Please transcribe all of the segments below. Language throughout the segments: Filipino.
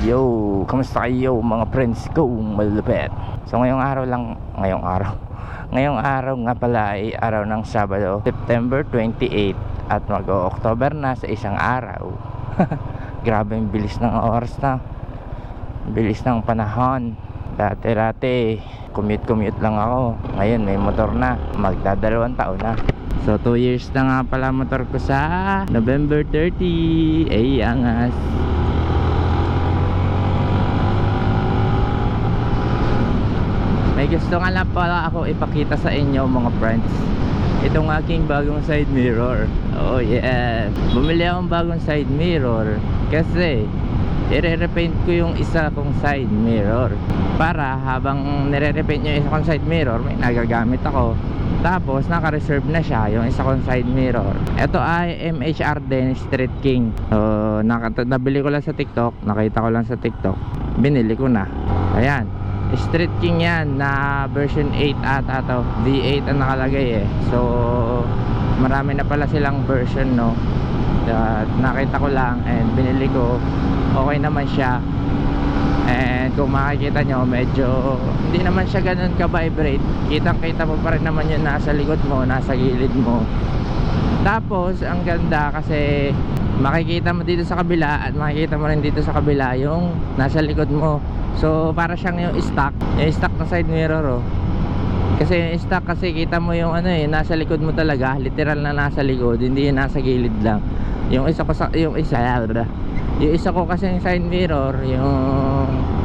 Yo, kamusta kayo mga friends ko malupet? So ngayong araw nga pala ay araw ng Sabado, September 28 at mag-o-October na sa isang araw. Grabe yung bilis ng oras na. Bilis ng panahon. Dati commute lang ako. Ngayon may motor na, magdadalawang taon na. So 2 years na nga pala motor ko sa November 30. Ay angas. May gusto nga lang pala ako ipakita sa inyo mga friends. Itong aking bagong side mirror. Oh yes, bumili akong bagong side mirror kasi i-repaint ko yung isa kong side mirror, para habang nire-repaint yung isa kong side mirror may nagagamit ako. Tapos naka-reserve na siya yung isa kong side mirror. Ito ay MHR din Street King. Nabili ko lang sa TikTok, nakita ko lang sa TikTok, binili ko na. Ayan, Street King yan na version 8 ata to. V8 ang nakalagay eh. So marami na pala silang version, no. Nakita ko lang and binili ko. Okay naman siya. And kung makikita nyo, medyo hindi naman siya ganun ka-vibrate. Kitang-kita mo pa rin naman yung nasa likod mo, nasa gilid mo. Tapos ang ganda kasi makikita mo dito sa kabila at makikita mo rin dito sa kabila yung nasa likod mo. So para siyang yung stock na side mirror, oh. Kasi yung stock kasi kita mo yung ano eh, nasa likod mo talaga, literal na nasa likod, hindi yung nasa gilid lang. Yung isa ko kasi yung side mirror, yung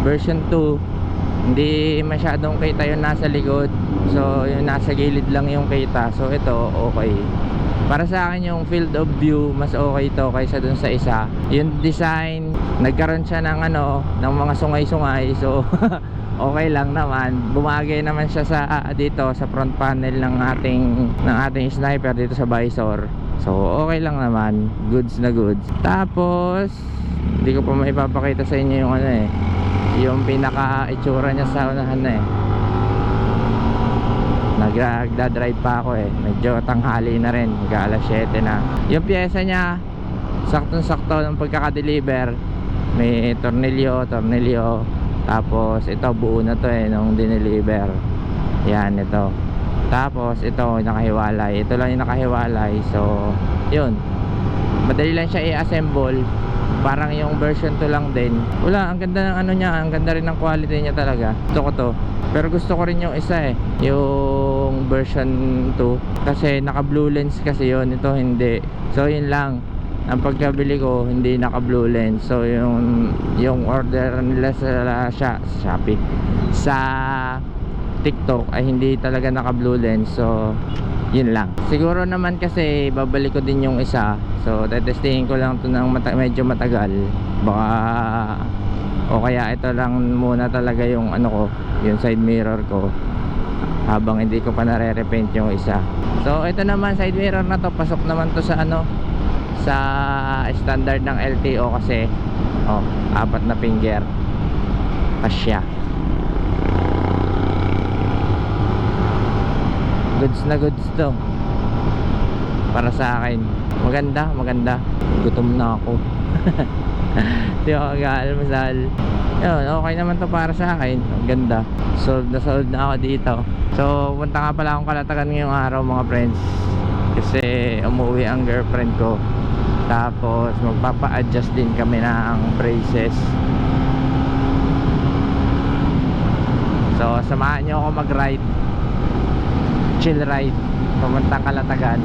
version 2, hindi masyadong kita yung nasa likod. So yung nasa gilid lang yung kita. So ito okay. Para sa akin yung field of view mas okay ito kaysa dun sa isa. Yung design, nagkaroon siya ng ng mga sungay-sungay. So okay lang naman. Bumagay naman siya sa dito sa front panel ng ating sniper dito sa visor. So okay lang naman, goods na goods. Tapos hindi ko pa maipapakita sa inyo yung yung pinaka itsura niya sa unahan na eh. Nagdadrive pa ako eh, medyo tanghali na rin, mag-alas 7 na. Yung pyesa niya saktong-sakto ng pagkaka-deliver. May tornilyo. Tapos ito buo na to eh nung dineliver. Yan ito. Tapos ito nakahiwalay. Ito lang yung nakahiwalay. So yun, madali lang siya i-assemble. Parang yung version 2 lang din. Wala, ang ganda ng niya, ang ganda rin ng quality niya talaga. Gusto ko to. Pero gusto ko rin yung isa eh, yung version 2. Kasi naka blue lens kasi yun, ito hindi. So yun lang, ang pagkabili ko hindi naka blue lens. So yung order nila sa Shopee, sa TikTok ay hindi talaga naka blue lens. So yun lang. Siguro naman kasi babalik ko din yung isa. So tetestingin ko lang ito ng medyo matagal. Baka o kaya ito lang muna talaga yung yung side mirror ko habang hindi ko pa nare-repaint yung isa. So ito naman side mirror na to, pasok naman to sa sa standard ng LTO kasi 4 na finger kasya. Goods na goods to para sa akin. Maganda. Gutom na ako. Di ako mag-aalmusal. Yun, okay naman to para sa akin. Ang ganda. Sold na ako dito. So punta nga pala akong Kalatagan ngayong araw mga friends, kasi umuwi ang girlfriend ko. Tapos magpapa-adjust din kami ng braces. So samahan nyo ako mag-ride, chill ride pamuntang Kalatagan.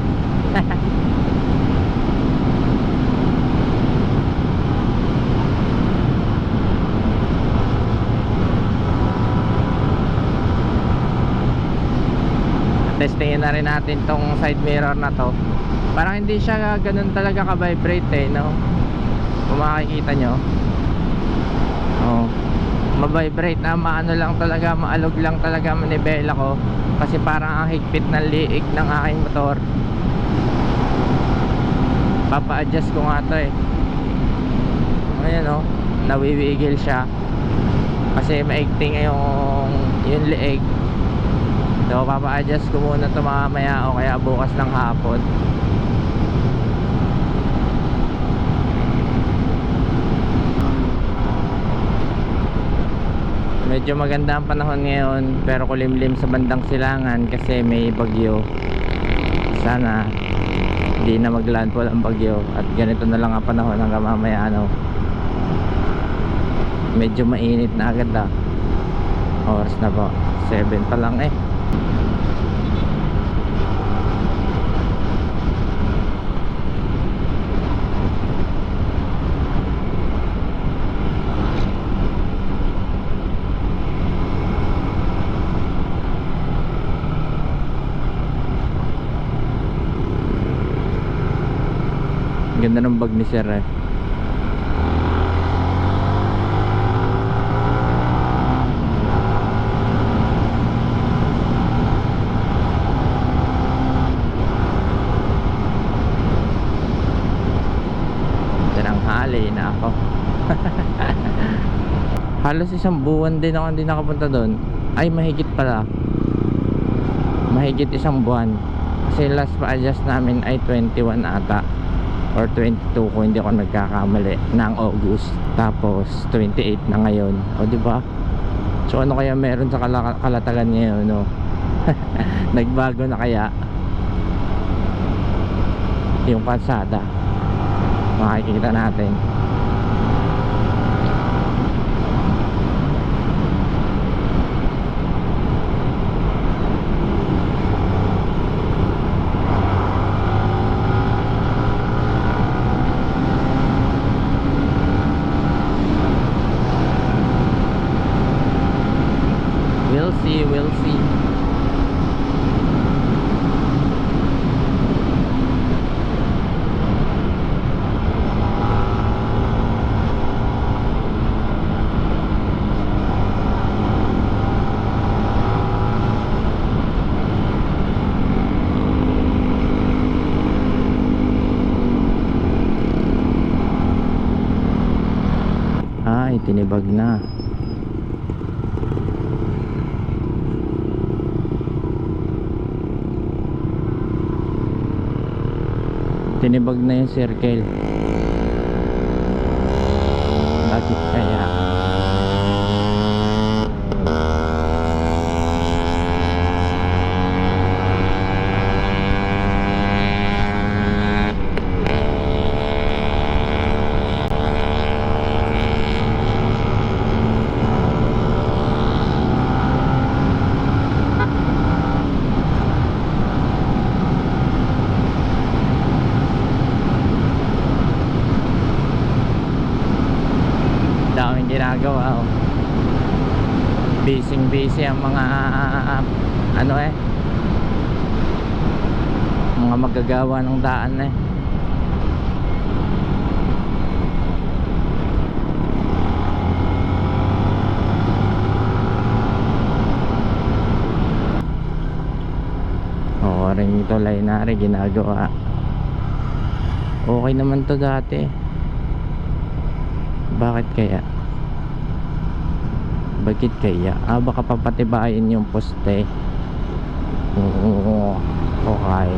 Testingin na rin natin tong side mirror na to. Parang hindi siya ganun talaga ka-vibrate eh, no? Kung makikita nyo, ma-vibrate na, lang talaga, maalog lang talaga manibela ko. Kasi parang ang higpit ng liig ng aking motor. Papa-adjust ko nga to eh. Ayan nawiwigil siya kasi maigting yung liig. So papa-adjust ko muna ito mamaya o kaya bukas ng hapon. Medyo maganda ang panahon ngayon, pero kulimlim sa bandang silangan kasi may bagyo. Sana hindi na maglandfall ang bagyo at ganito na lang ang panahon hanggang mamaya medyo mainit na agad oras na po 7 pa lang ganda ng bag ni sir tinanghali na ako. Halos isang buwan din ako hindi nakapunta doon. Ay mahigit pala, mahigit isang buwan kasi last pa-adjust namin ay 21 ata or 22 kung hindi ako nagkakamali ng August, tapos 28 na ngayon. O di ba? So ano kaya meron sa Kalatagan ngayon, no? Nagbago na kaya yung kalsada, makikita natin. We'll see. Ay, tinibag na. Tinibag na yung circle. Bakit kaya? Daming ginagawa busy ang mga mga magagawa ng daan ring tulay na rin ginagawa. Okay naman to dati, bakit kaya? Bakit kaya? Baka papatibayin yung poste. Oo, okay.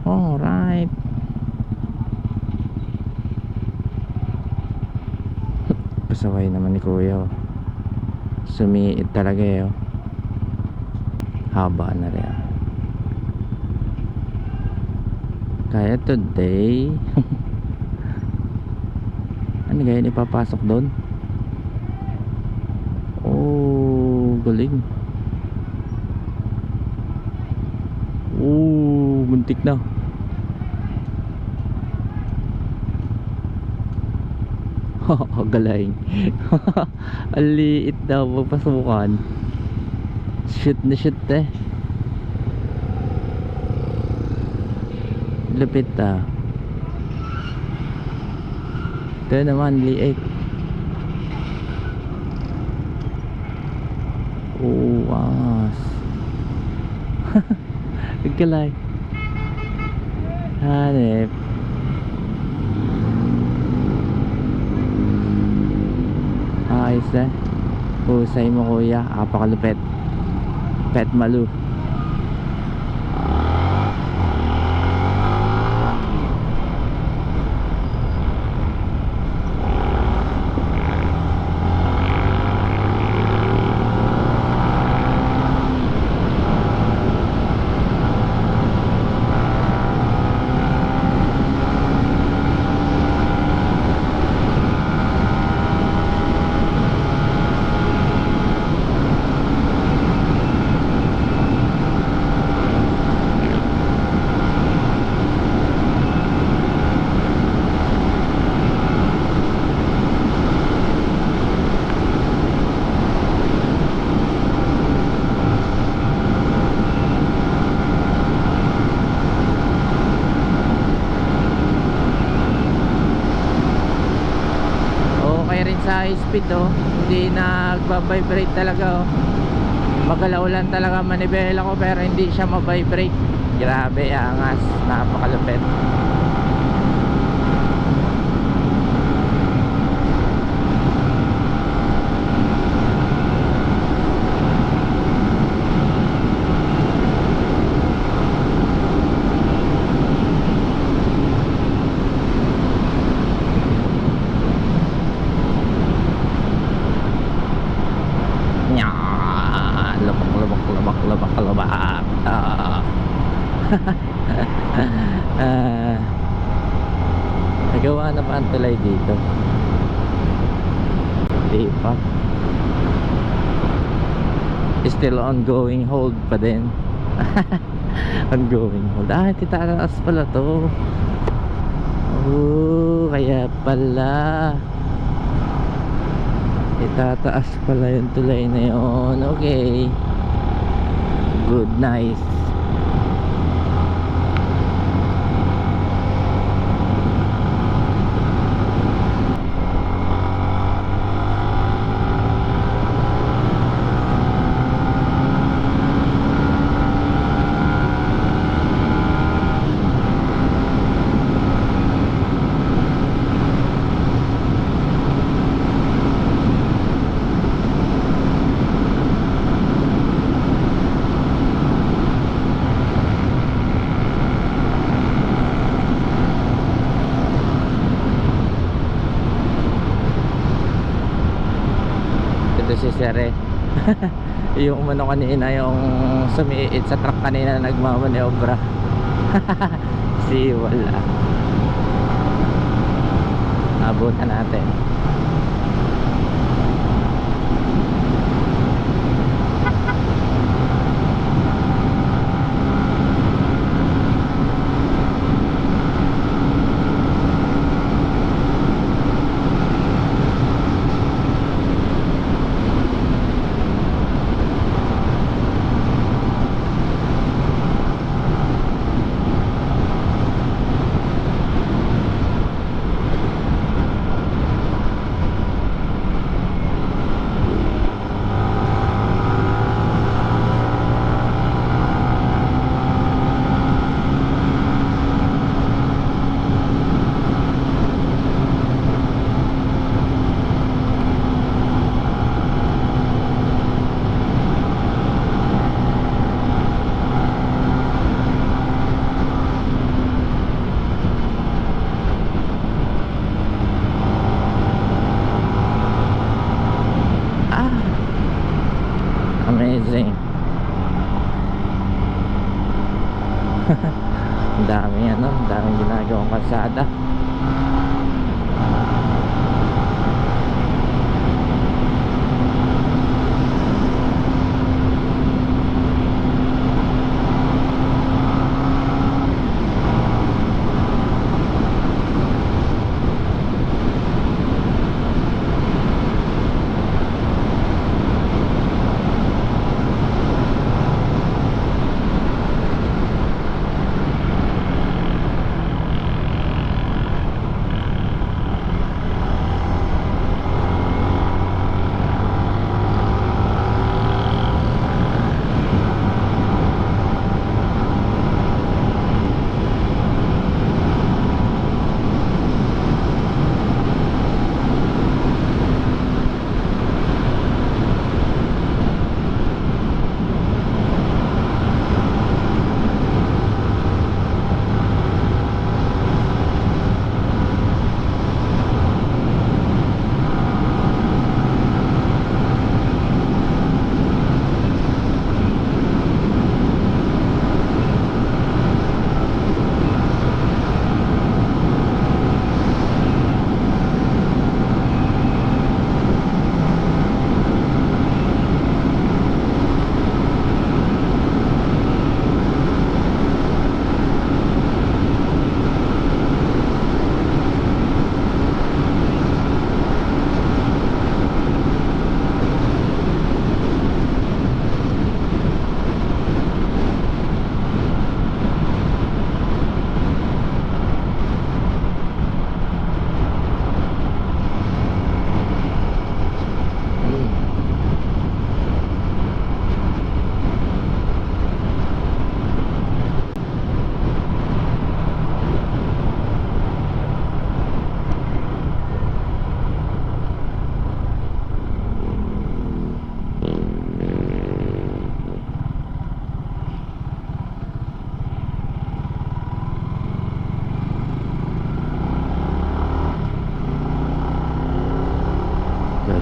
Alright. Pasaway naman ni kuya sumiit talaga haba na rin kaya today. Ano kaya ipapasok doon? Oh, galing. Oh, muntik na. Galing. Ang liit daw papasukan. Shoot na shoot lupit ito naman liit. Oh, angas. Galay hanip eh. Husay mo kuya, apakalupet. Pet Malu. Sa high speed hindi nagba-vibrate talaga magalaw lang talaga manibela ko pero hindi siya ma-vibrate. Grabe, angas, napakalupit. Nagawa na pa ang tulay dito? Hindi pa. Still ongoing hold pa din. Ongoing hold. Titaas pala to. Kaya pala itataas pala yung tulay na yun. Okay, good, nice. Si Sere. Yung umano kanina, yung sumiit sa truck kanina na nagmamaniobra. Si wala. Abutan natin. Amazing. Ang daming ginagawang kalsada.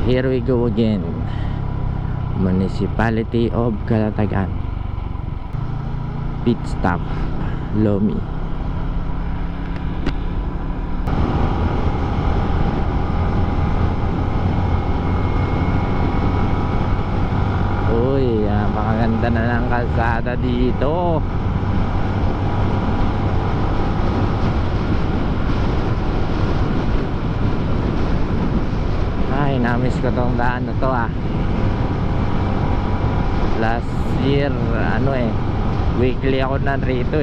here we go again. Municipality of Calatagan. Pit stop Lomi. Uy, makaganda na ng kalsada dito. Ay, namiss ko tong daan na to last year, weekly ako narito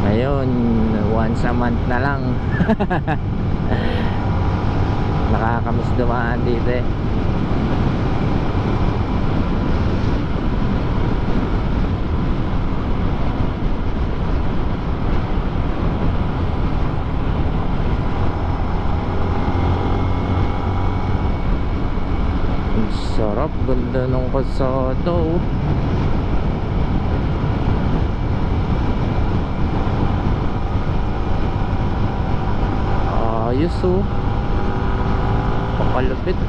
ngayon once a month na lang. Nakakamiss dumaan dito Sarap, ganda ng kalsada ayos pakalapit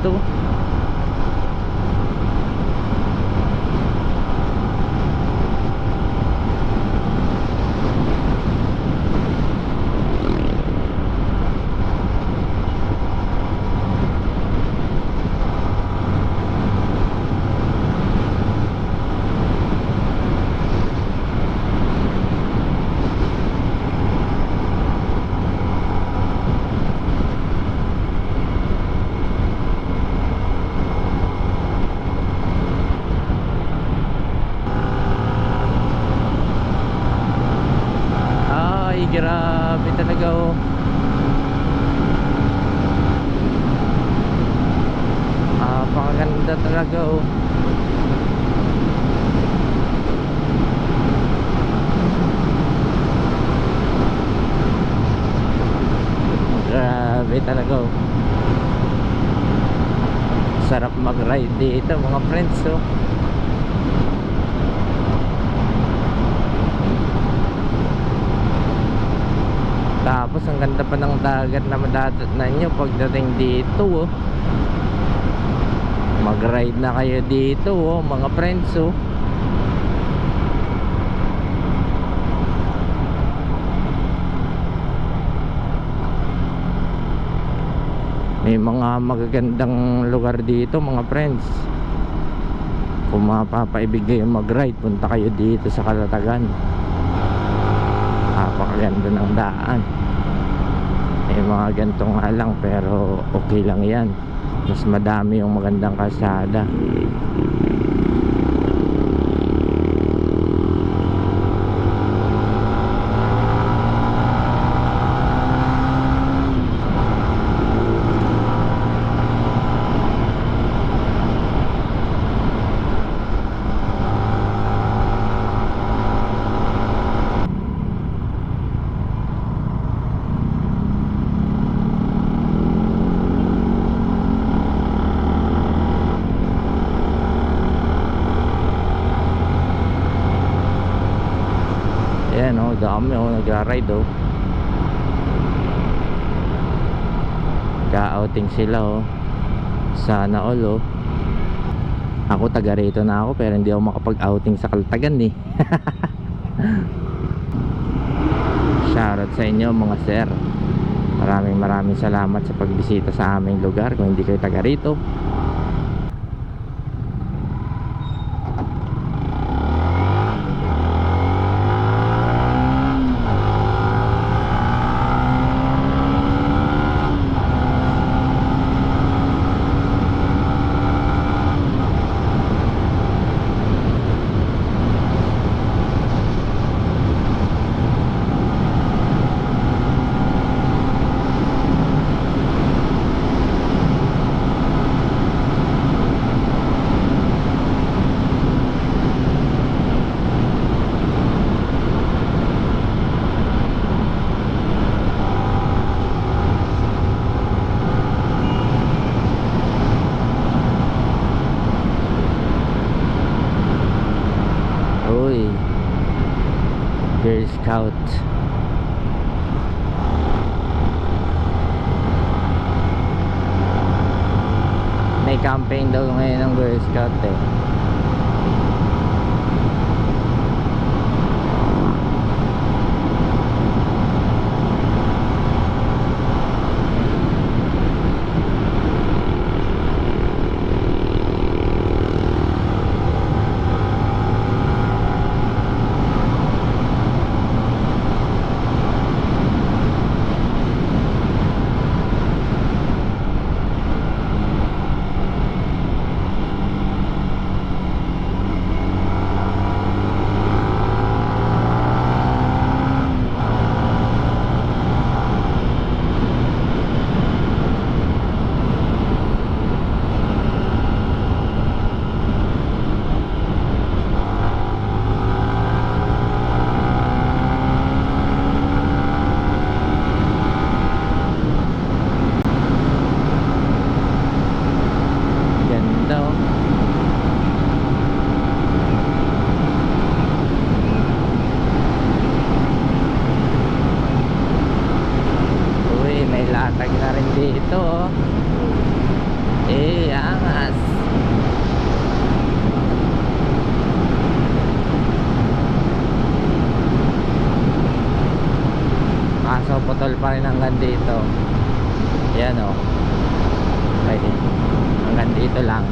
grabe talaga napakaganda talaga grabe talaga sarap mag ride dito mga friends tapos ang ganda pa ng dagat na madadatnan nyo pagdating dito mag ride na kayo dito mga friends may mga magagandang lugar dito mga friends. Kung mapapaibig kayo mag ride, punta kayo dito sa Calatagan. Napakaganda ng daan. May mga ganito nga lang pero okay lang yan. Mas madami yung magandang kalsada. Ayan dami nagra-ride ka-outing sila sana all ako taga rito na ako pero hindi ako makapag-outing sa Calatagan shoutout sa inyo mga sir, maraming salamat sa pagbisita sa aming lugar kung hindi kayo taga rito. campaign daw ngayon ng Girl Scout eh. Latag na rin dito oh. Angas. Kaso putol pa rin hanggang dito. Yan oh. Okay. Hanggang dito lang.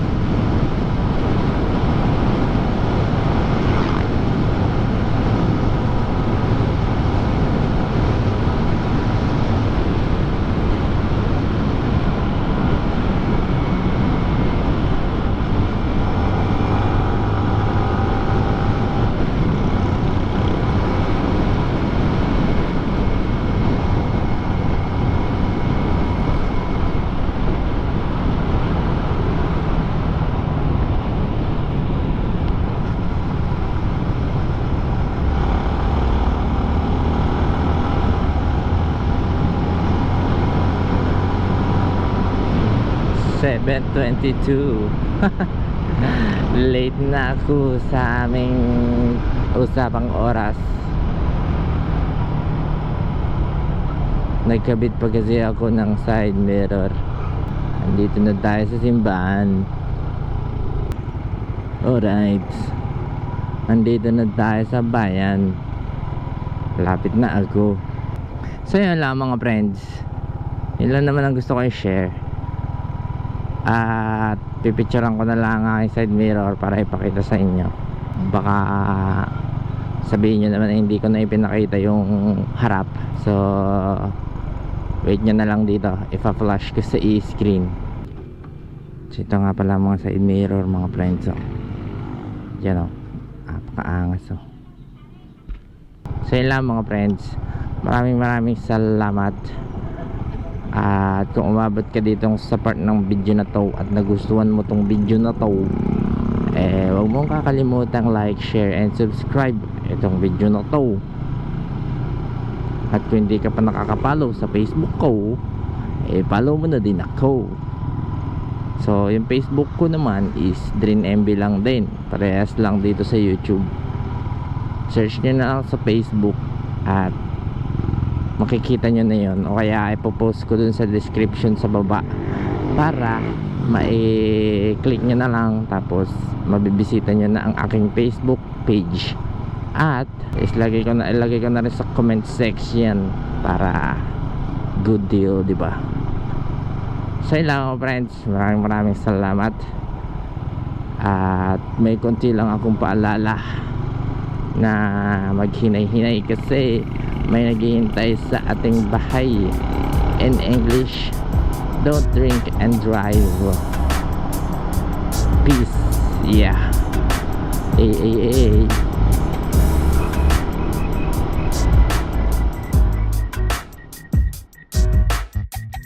(7:22) Late na ako sa aming usapang oras. Nagkabit pa kasi ako ng side mirror. Andito na tayo sa simbahan. Alright, andito na tayo sa bayan. Lapit na ako. So yun lang mga friends. Yun lang naman ang gusto ko i-share. At pipicturean ko na lang ang side mirror para ipakita sa inyo. Baka sabihin nyo naman na hindi ko na ipinakita yung harap. So wait nyo na lang dito, ipa-flash ko sa e-screen. So ito nga pala mga side mirror mga friends. So yan o, napakaangas o. So yun lang mga friends. Maraming salamat. At kung umabot ka dito sa part ng video na to at nagustuhan mo tong video na to, huwag mong kakalimutang like, share, and subscribe itong video na to. At kung hindi ka pa nakaka-follow sa Facebook ko, follow mo na din ako. So yung Facebook ko naman is DreamMB lang din. Parehas lang dito sa YouTube. Search nyo na lang sa Facebook at makikita nyo na yun, o kaya ipopost ko dun sa description sa baba para ma-click nyo na lang, tapos mabibisita nyo na ang aking Facebook page at ilagay ko na rin sa comment section para good deal, di ba? So yun lang friends, maraming salamat. At may konti lang akong paalala na maghinay-hinay kasi may naghihintay sa ating bahay. In English, don't drink and drive. Peace. Yeah.